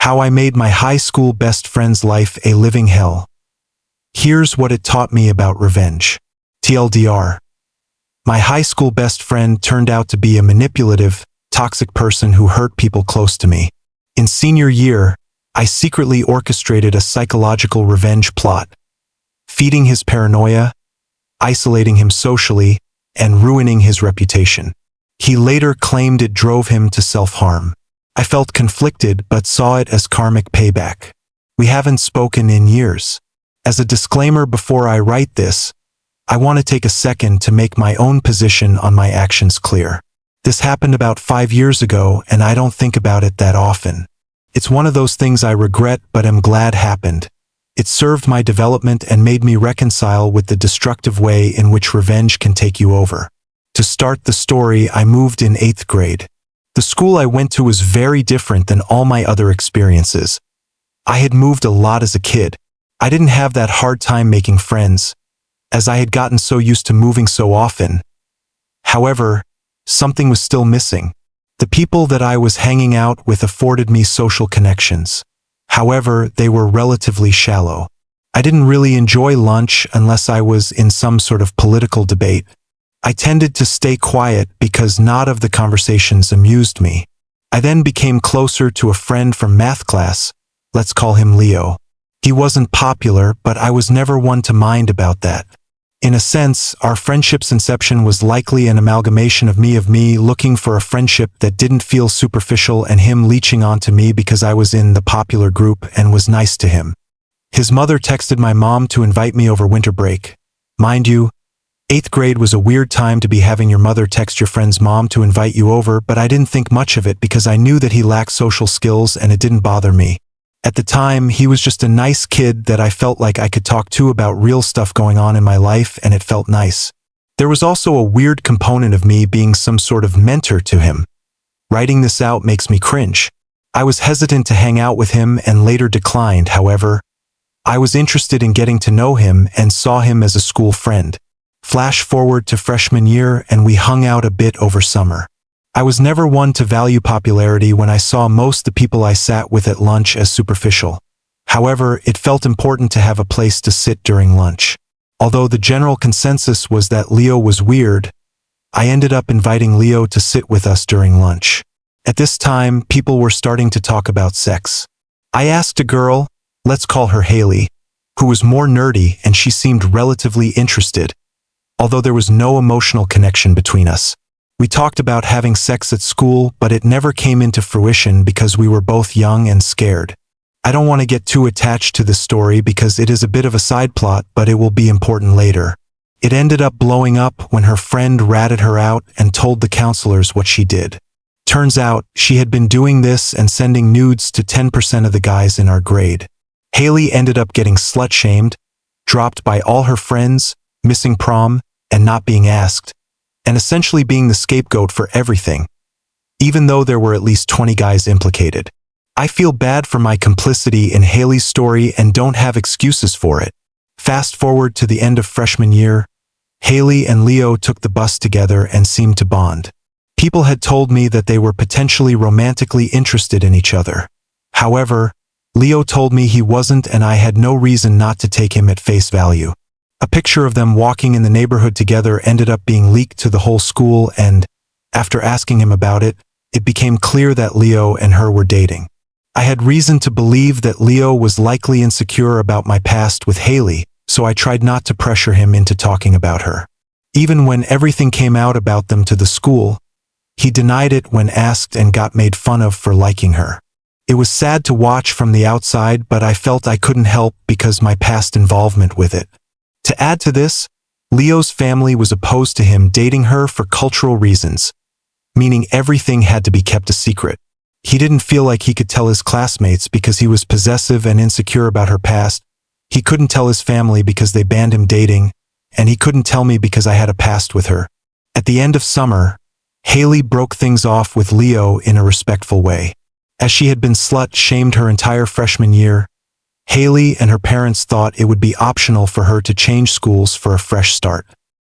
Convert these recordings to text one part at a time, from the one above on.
How I made my high school best friend's life a living hell. Here's what it taught me about revenge. TLDR. My high school best friend turned out to be a manipulative, toxic person who hurt people close to me. In senior year, I secretly orchestrated a psychological revenge plot, feeding his paranoia, isolating him socially, and ruining his reputation. He later claimed it drove him to self-harm. I felt conflicted but saw it as karmic payback. We haven't spoken in years. As a disclaimer before I write this, I want to take a second to make my own position on my actions clear. This happened about 5 years ago and I don't think about it that often. It's one of those things I regret but am glad happened. It served my development and made me reconcile with the destructive way in which revenge can take you over. To start the story, I moved in 8th grade. The school I went to was very different than all my other experiences. I had moved a lot as a kid. I didn't have that hard time making friends, as I had gotten so used to moving so often. However, something was still missing. The people that I was hanging out with afforded me social connections. However, they were relatively shallow. I didn't really enjoy lunch unless I was in some sort of political debate. I tended to stay quiet because none of the conversations amused me. I then became closer to a friend from math class. Let's call him Leo. He wasn't popular, but I was never one to mind about that. In a sense, our friendship's inception was likely an amalgamation of me looking for a friendship that didn't feel superficial and him leeching onto me because I was in the popular group and was nice to him. His mother texted my mom to invite me over winter break. Mind you, 8th grade was a weird time to be having your mother text your friend's mom to invite you over, but I didn't think much of it because I knew that he lacked social skills and it didn't bother me. At the time, he was just a nice kid that I felt like I could talk to about real stuff going on in my life, and it felt nice. There was also a weird component of me being some sort of mentor to him. Writing this out makes me cringe. I was hesitant to hang out with him and later declined, however. I was interested in getting to know him and saw him as a school friend. Flash forward to freshman year and we hung out a bit over summer. I was never one to value popularity when I saw most the people I sat with at lunch as superficial. However, it felt important to have a place to sit during lunch. Although the general consensus was that Leo was weird, I ended up inviting Leo to sit with us during lunch. At this time, people were starting to talk about sex. I asked a girl, let's call her Haley, who was more nerdy and she seemed relatively interested, although there was no emotional connection between us. We talked about having sex at school, but it never came into fruition because we were both young and scared. I don't want to get too attached to this story because it is a bit of a side plot, but it will be important later. It ended up blowing up when her friend ratted her out and told the counselors what she did. Turns out, she had been doing this and sending nudes to 10% of the guys in our grade. Haley ended up getting slut-shamed, dropped by all her friends, missing prom, and not being asked, and essentially being the scapegoat for everything, even though there were at least 20 guys implicated. I feel bad for my complicity in Haley's story and don't have excuses for it. Fast forward to the end of freshman year, Haley and Leo took the bus together and seemed to bond. People had told me that they were potentially romantically interested in each other. However, Leo told me he wasn't and I had no reason not to take him at face value. A picture of them walking in the neighborhood together ended up being leaked to the whole school and, after asking him about it, it became clear that Leo and her were dating. I had reason to believe that Leo was likely insecure about my past with Haley, so I tried not to pressure him into talking about her. Even when everything came out about them to the school, he denied it when asked and got made fun of for liking her. It was sad to watch from the outside, but I felt I couldn't help because my past involvement with it. To add to this, Leo's family was opposed to him dating her for cultural reasons, meaning everything had to be kept a secret. He didn't feel like he could tell his classmates because he was possessive and insecure about her past. He couldn't tell his family because they banned him dating, and he couldn't tell me because I had a past with her. At the end of summer, Haley broke things off with Leo in a respectful way. As she had been slut-shamed her entire freshman year, Haley and her parents thought it would be optional for her to change schools for a fresh start.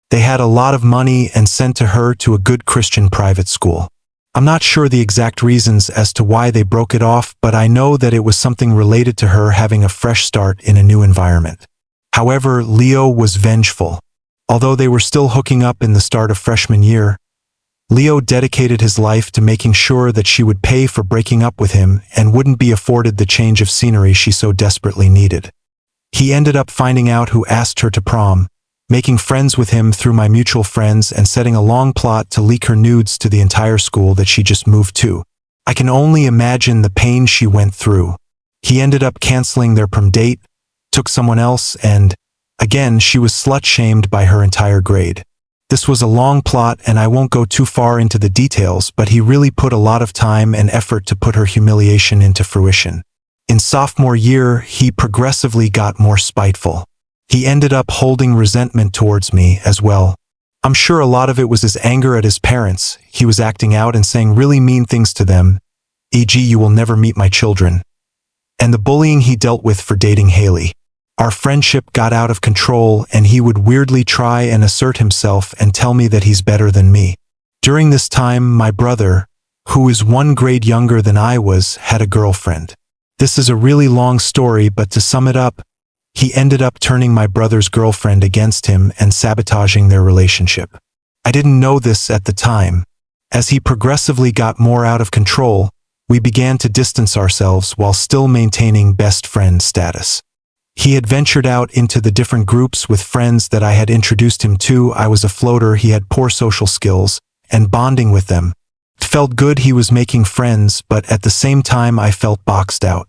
They had a lot of money and sent to her to a good Christian private school. I'm not sure the exact reasons as to why they broke it off, but I know that it was something related to her having a fresh start in a new environment. However, Leo was vengeful. Although they were still hooking up in the start of freshman year, Leo dedicated his life to making sure that she would pay for breaking up with him and wouldn't be afforded the change of scenery she so desperately needed. He ended up finding out who asked her to prom, making friends with him through my mutual friends and setting a long plot to leak her nudes to the entire school that she just moved to. I can only imagine the pain she went through. He ended up canceling their prom date, took someone else, and, again, she was slut-shamed by her entire grade. This was a long plot and I won't go too far into the details, but he really put a lot of time and effort to put her humiliation into fruition. In sophomore year, he progressively got more spiteful. He ended up holding resentment towards me as well. I'm sure a lot of it was his anger at his parents. He was acting out and saying really mean things to them, e.g. "You will never meet my children." And the bullying he dealt with for dating Haley. Our friendship got out of control and he would weirdly try and assert himself and tell me that he's better than me. During this time, my brother, who is 1 grade younger than I was, had a girlfriend. This is a really long story, but to sum it up, he ended up turning my brother's girlfriend against him and sabotaging their relationship. I didn't know this at the time. As he progressively got more out of control, we began to distance ourselves while still maintaining best friend status. He had ventured out into the different groups with friends that I had introduced him to. I was a floater, he had poor social skills, and bonding with them. It felt good he was making friends, but at the same time I felt boxed out.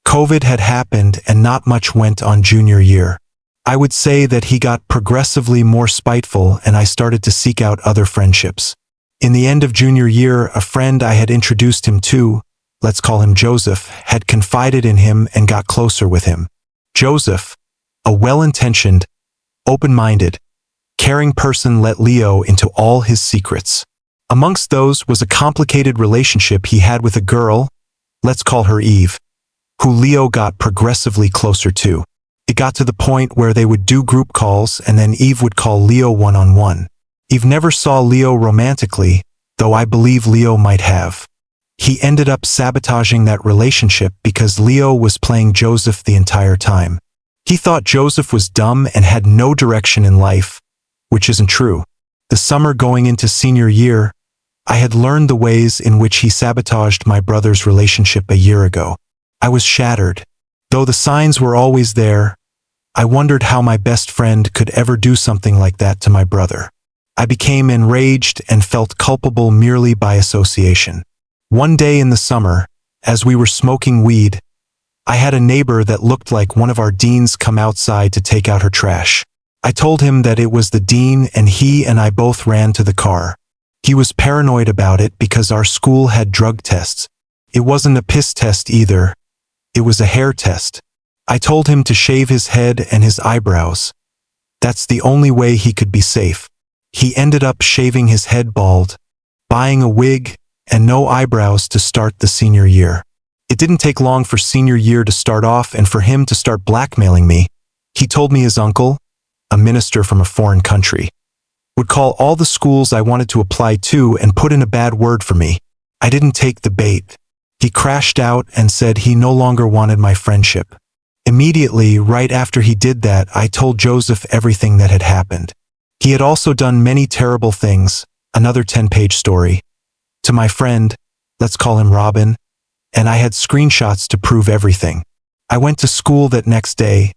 COVID had happened and not much went on junior year. I would say that he got progressively more spiteful and I started to seek out other friendships. In the end of junior year, a friend I had introduced him to, let's call him Joseph, had confided in him and got closer with him. Joseph, a well-intentioned, open-minded, caring person, let Leo into all his secrets. Amongst those was a complicated relationship he had with a girl, let's call her Eve, who Leo got progressively closer to. It got to the point where they would do group calls and then Eve would call Leo one-on-one. Eve never saw Leo romantically, though I believe Leo might have. He ended up sabotaging that relationship because Leo was playing Joseph the entire time. He thought Joseph was dumb and had no direction in life, which isn't true. The summer going into senior year, I had learned the ways in which he sabotaged my brother's relationship a year ago. I was shattered. Though the signs were always there, I wondered how my best friend could ever do something like that to my brother. I became enraged and felt culpable merely by association. One day in the summer, as we were smoking weed, I had a neighbor that looked like one of our deans come outside to take out her trash. I told him that it was the dean and he and I both ran to the car. He was paranoid about it because our school had drug tests. It wasn't a piss test either. It was a hair test. I told him to shave his head and his eyebrows. That's the only way he could be safe. He ended up shaving his head bald, buying a wig, and no eyebrows to start the senior year. It didn't take long for senior year to start off and for him to start blackmailing me. He told me his uncle, a minister from a foreign country, would call all the schools I wanted to apply to and put in a bad word for me. I didn't take the bait. He crashed out and said he no longer wanted my friendship. Immediately, right after he did that, I told Joseph everything that had happened. He had also done many terrible things, another 10-page story, to my friend, let's call him Robin, and I had screenshots to prove everything. I went to school that next day,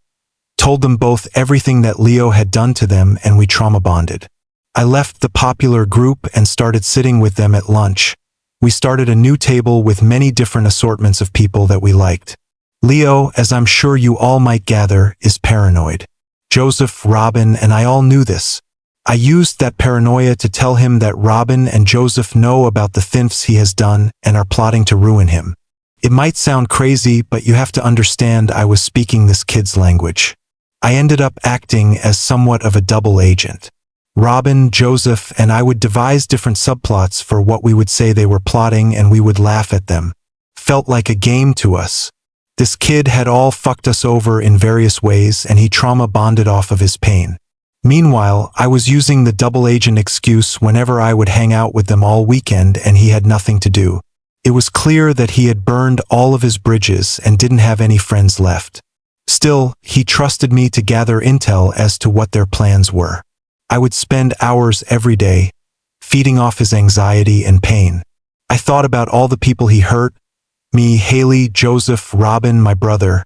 told them both everything that Leo had done to them, and we trauma bonded. I left the popular group and started sitting with them at lunch. We started a new table with many different assortments of people that we liked. Leo, as I'm sure you all might gather, is paranoid. Joseph, Robin, and I all knew this. I used that paranoia to tell him that Robin and Joseph know about the things he has done and are plotting to ruin him. It might sound crazy, but you have to understand I was speaking this kid's language. I ended up acting as somewhat of a double agent. Robin, Joseph, and I would devise different subplots for what we would say they were plotting and we would laugh at them. Felt like a game to us. This kid had all fucked us over in various ways and he trauma bonded off of his pain. Meanwhile, I was using the double agent excuse whenever I would hang out with them all weekend and he had nothing to do. It was clear that he had burned all of his bridges and didn't have any friends left. Still, he trusted me to gather intel as to what their plans were. I would spend hours every day, feeding off his anxiety and pain. I thought about all the people he hurt, me, Haley, Joseph, Robin, my brother.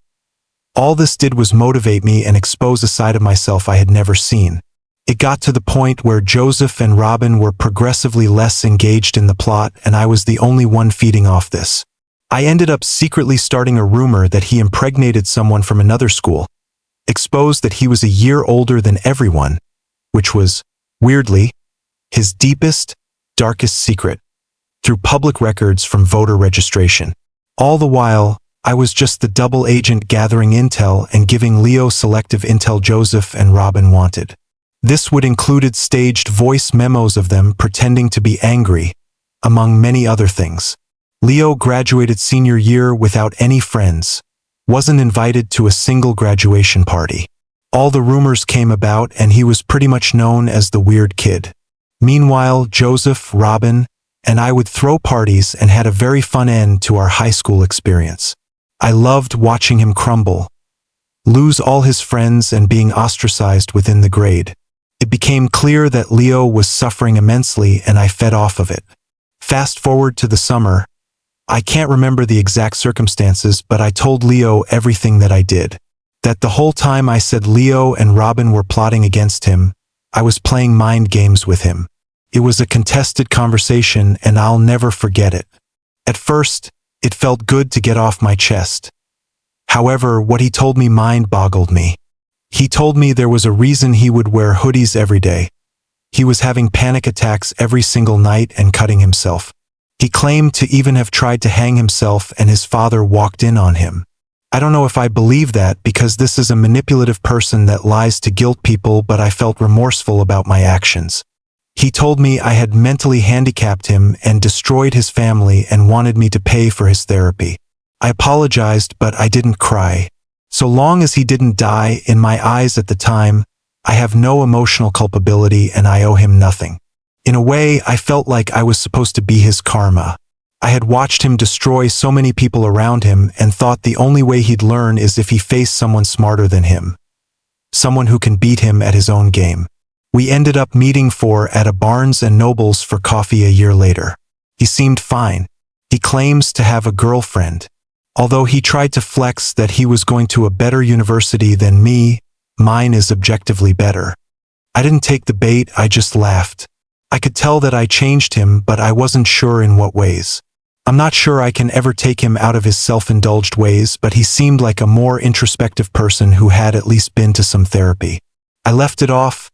All this did was motivate me and expose a side of myself I had never seen. It got to the point where Joseph and Robin were progressively less engaged in the plot, and I was the only one feeding off this. I ended up secretly starting a rumor that he impregnated someone from another school, exposed that he was a year older than everyone, which was, weirdly, his deepest, darkest secret, through public records from voter registration. All the while, I was just the double agent gathering intel and giving Leo selective intel Joseph and Robin wanted. This would included staged voice memos of them pretending to be angry, among many other things. Leo graduated senior year without any friends, wasn't invited to a single graduation party. All the rumors came about and he was pretty much known as the weird kid. Meanwhile, Joseph, Robin, and I would throw parties and had a very fun end to our high school experience. I loved watching him crumble, lose all his friends and being ostracized within the grade. It became clear that Leo was suffering immensely and I fed off of it. Fast forward to the summer. I can't remember the exact circumstances, but I told Leo everything that I did. That the whole time I said Leo and Robin were plotting against him, I was playing mind games with him. It was a contested conversation and I'll never forget it. At first, it felt good to get off my chest. However, what he told me mind-boggled me. He told me there was a reason he would wear hoodies every day. He was having panic attacks every single night and cutting himself. He claimed to even have tried to hang himself and his father walked in on him. I don't know if I believe that because this is a manipulative person that lies to guilt people, but I felt remorseful about my actions. He told me I had mentally handicapped him and destroyed his family and wanted me to pay for his therapy. I apologized, but I didn't cry. So long as he didn't die, in my eyes at the time, I have no emotional culpability and I owe him nothing. In a way, I felt like I was supposed to be his karma. I had watched him destroy so many people around him and thought the only way he'd learn is if he faced someone smarter than him. Someone who can beat him at his own game. We ended up meeting at a Barnes & Noble's for coffee a year later. He seemed fine. He claims to have a girlfriend. Although he tried to flex that he was going to a better university than me, mine is objectively better. I didn't take the bait, I just laughed. I could tell that I changed him, but I wasn't sure in what ways. I'm not sure I can ever take him out of his self-indulged ways, but he seemed like a more introspective person who had at least been to some therapy. I left it off,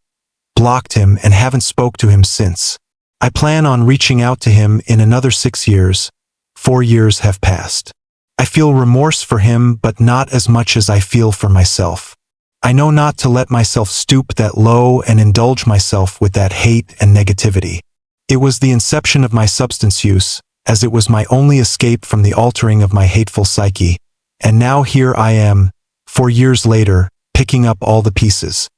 blocked him, and haven't spoke to him since. I plan on reaching out to him in another 6 years. 4 years have passed. I feel remorse for him, but not as much as I feel for myself. I know not to let myself stoop that low and indulge myself with that hate and negativity. It was the inception of my substance use, as it was my only escape from the altering of my hateful psyche. And now here I am, 4 years later, picking up all the pieces.